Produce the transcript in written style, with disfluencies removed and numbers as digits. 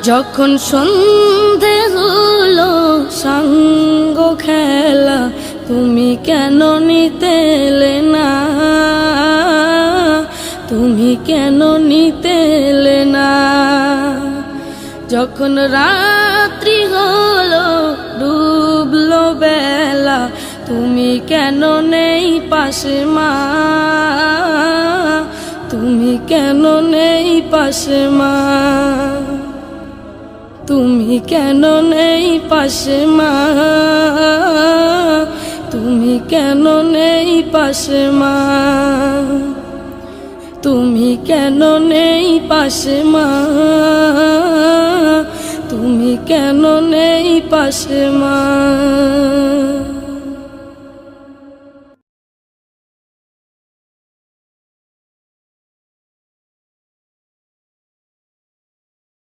যখন সন্ধে হলো সাঙ্গ খেলা, তুমি কেন নিতে এলে না, তুমি কেন নিতে এলে না। যখন রাত্রি হলো ডুবলো বেলা, তুমি কেন নেই পাশে মা, তুমি কেন নেই পাশে মা, তুমি কেন নেই পাশে মা, তুমি কেন নেই পাশে মা, তুমি কেন নেই পাশে মা, তুমি কেন নেই পাশে মা।